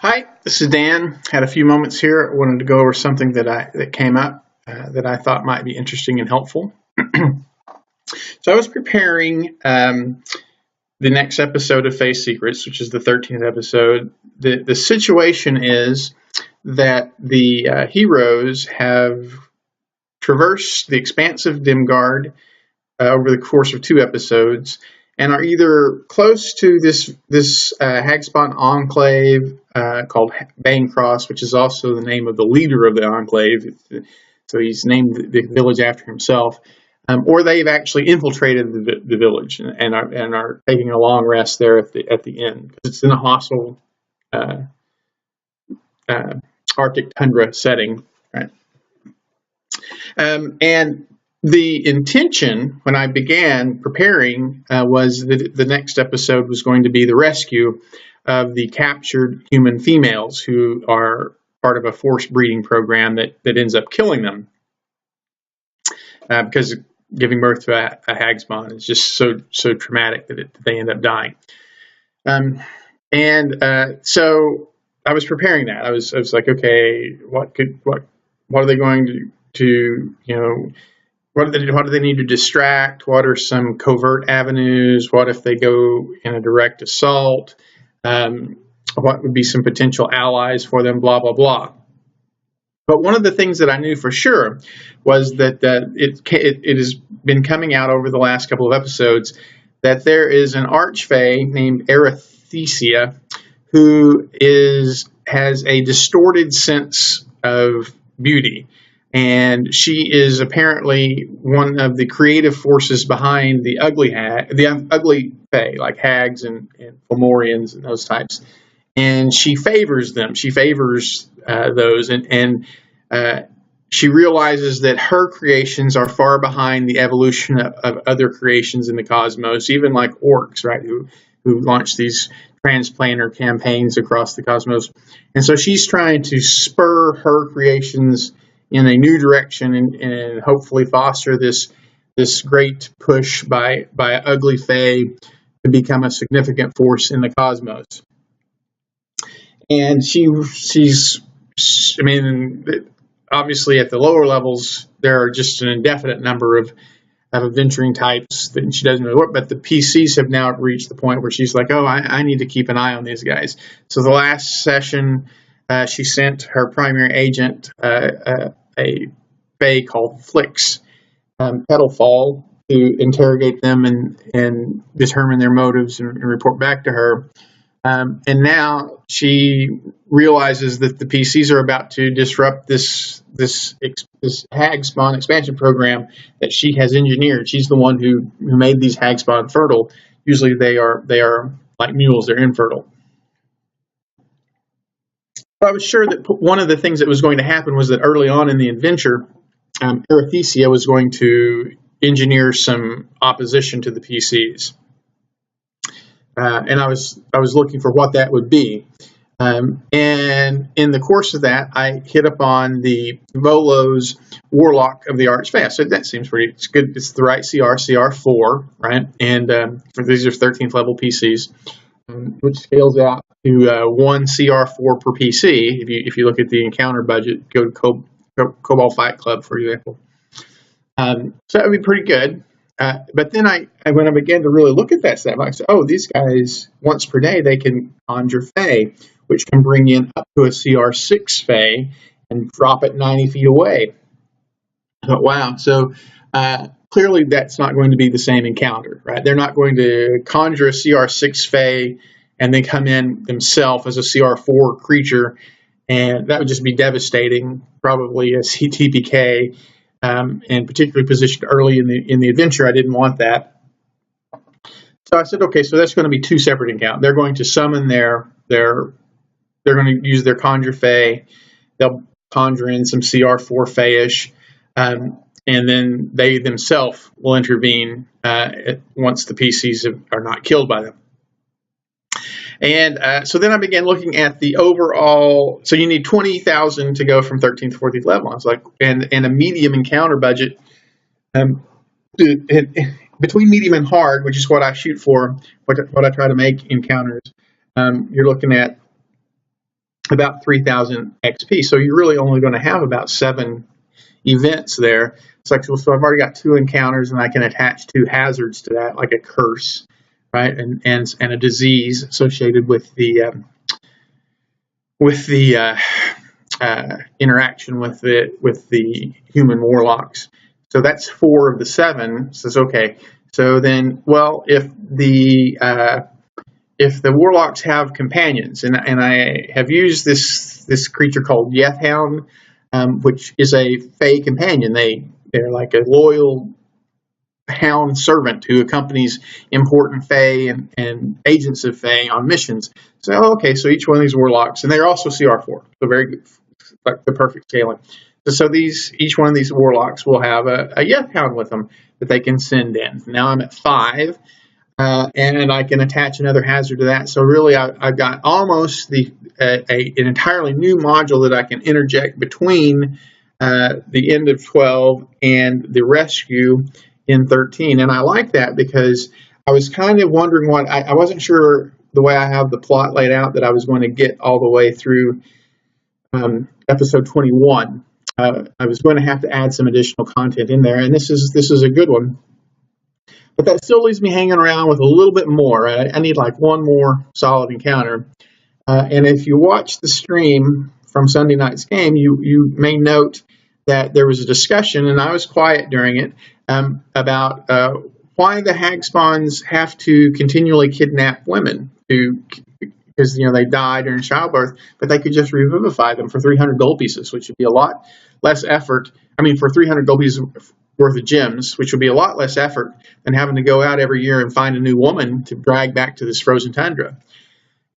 Hi, this is Dan. Had a few moments here. I wanted to go over something that came up that I thought might be interesting and helpful. So I was preparing the next episode of Fey Secrets, which is the 13th episode. The situation is that the heroes have traversed the expanse of Dimgaard over the course of 2 episodes, and are either close to this Hagspawn enclave called Bancross, which is also the name of the leader of the enclave. So he's named the village after himself, or they've actually infiltrated the village and are taking a long rest there at the end, because it's in a hostile Arctic tundra setting, right? And the intention when I began preparing was that the next episode was going to be the rescue of the captured human females who are part of a forced breeding program that ends up killing them because giving birth to a Hagspawn is just so traumatic that they end up dying. So I was preparing that. I was like, okay, what are they going to what do they need to distract? What are some covert avenues? What if they go in a direct assault? What would be some potential allies for them? Blah, blah, blah. But one of the things that I knew for sure was that it has been coming out over the last couple of episodes that there is an archfey named Arethysia who has a distorted sense of beauty. And she is apparently one of the creative forces behind the ugly Fey, like hags and Fomorians and those types. And she favors them. She favors those, and she realizes that her creations are far behind the evolution of other creations in the cosmos, even like orcs, right? Who launch these transplanter campaigns across the cosmos. And so she's trying to spur her creations in a new direction and hopefully foster this great push by ugly Fey to become a significant force in the cosmos. And obviously at the lower levels there are just an indefinite number of adventuring types that she doesn't really work, but the PCs have now reached the point where she's like, oh, I need to keep an eye on these guys. So the last session she sent her primary agent a Fey called Flix, Petalfall, to interrogate them and determine their motives and report back to her. And now she realizes that the PCs are about to disrupt this Hagspawn expansion program that she has engineered. She's the one who made these Hagspawn fertile. Usually they are like mules; they're infertile. I was sure that one of the things that was going to happen was that early on in the adventure, Arethysia was going to engineer some opposition to the PCs, and I was looking for what that would be. And in the course of that, I hit upon the Volo's Warlock of the Archfey. So that seems it's good. It's the right CR4, right? And for these are 13th level PCs, which scales out to 1 CR4 per PC. If you look at the encounter budget, go to Cobalt Fight Club, for example. So that would be pretty good. But then when I began to really look at that stat, I said, oh, these guys, once per day, they can conjure Fey, which can bring in up to a CR6 Fey and drop it 90 feet away. I thought, wow. So clearly that's not going to be the same encounter, right? They're not going to conjure a CR6 Fey and then come in themselves as a CR4 creature, and that would just be devastating, probably as TPK, and particularly positioned early in the adventure. I didn't want that. So I said, okay, so that's going to be 2 separate encounters. They're going to summon they're going to use their conjure Fey. They'll conjure in some CR4 Fey-ish, and then they themselves will intervene once the PCs are not killed by them. And so then I began looking at the overall. So you need 20,000 to go from 13th to 14th level. I was like, and a medium encounter budget. Between medium and hard, which is what I shoot for, what I try to make encounters, you're looking at about 3,000 XP. So you're really only going to have about 7 events there. It's like, so I've already got 2 encounters, and I can attach 2 hazards to that, like a curse, right, and a disease associated with the interaction with the human warlocks. So that's 4 of the 7. Says okay. So then, well, if the warlocks have companions, and I have used this creature called Yethhound, which is a Fey companion. They're like a loyal hound servant who accompanies important Fey and agents of Fey on missions. So okay, so each one of these warlocks, and they're also CR4, so very good, like the perfect scaling. So each one of these warlocks will have a Yethhound with them that they can send in. Now I'm at 5. And I can attach another hazard to that. So really, I've got almost an entirely new module that I can interject between the end of 12 and the rescue in 13. And I like that because I was kind of wondering what I wasn't sure the way I have the plot laid out that I was going to get all the way through episode 21. I was going to have to add some additional content in there, and this is a good one. But that still leaves me hanging around with a little bit more. I need like one more solid encounter. And if you watch the stream from Sunday night's game, you may note that there was a discussion, and I was quiet during it, about why the hag spawns have to continually kidnap women because they die during childbirth, but they could just revivify them for 300 gold pieces, which would be a lot less effort. I mean, for 300 gold pieces worth of gems, which would be a lot less effort than having to go out every year and find a new woman to drag back to this frozen tundra.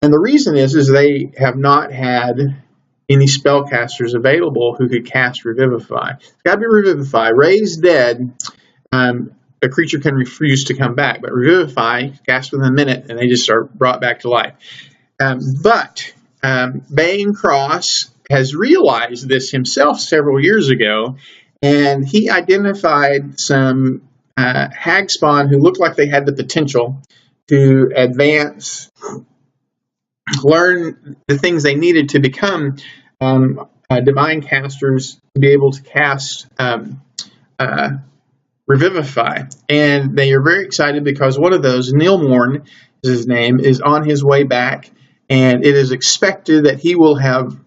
And the reason is they have not had any spellcasters available who could cast Revivify. It's got to be Revivify. Raise Dead, a creature can refuse to come back, but Revivify, cast within a minute, and they just are brought back to life. But Bane Cross has realized this himself several years ago, and he identified some hag spawn who looked like they had the potential to advance, learn the things they needed to become divine casters to be able to cast Revivify. And they are very excited because one of those, Neilmorn is his name, is on his way back, and it is expected that he will have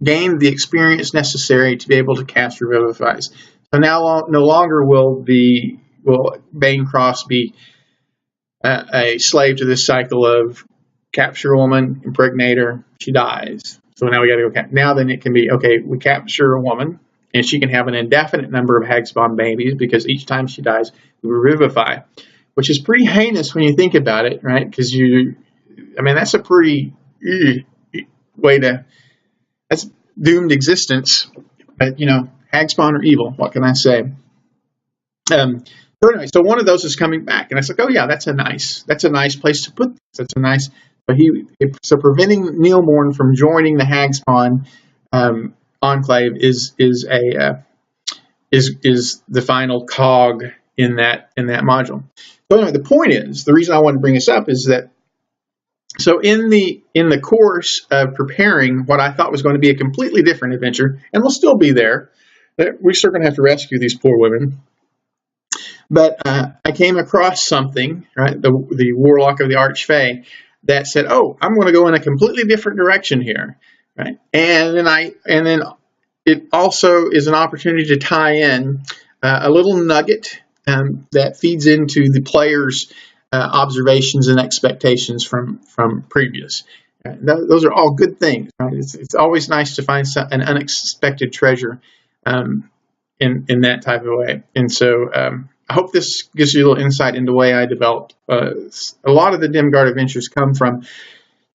gained the experience necessary to be able to cast Revivifies. So now no longer will Bane Cross be a slave to this cycle of capture a woman, impregnate her, she dies. So now we got to go. Now then it can be, okay, we capture a woman, and she can have an indefinite number of hag spawn babies because each time she dies, we revivify, which is pretty heinous when you think about it, right? Because that's a pretty way to, that's doomed existence. But, hag spawn are evil. What can I say? So anyway, so one of those is coming back, and I was like, oh yeah, that's a nice place to put this. That's a nice. So preventing Neilmorn from joining the hag spawn enclave is the final cog in that module. So anyway, the point is, the reason I want to bring this up is that, so in the course of preparing what I thought was going to be a completely different adventure, and we'll still be there, we're still going to have to rescue these poor women. But I came across something, right? The Warlock of the Archfey that said, "Oh, I'm going to go in a completely different direction here," right? And then it also is an opportunity to tie in a little nugget that feeds into the player's observations and expectations from previous. Those are all good things, right? It's always nice to find an unexpected treasure in that type of way. And so I hope this gives you a little insight into the way I developed. A lot of the Dimgaard adventures come from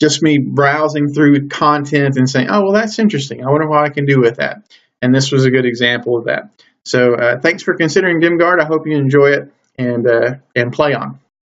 just me browsing through content and saying, oh, well, that's interesting. I wonder what I can do with that. And this was a good example of that. So thanks for considering Dimgaard. I hope you enjoy it and play on.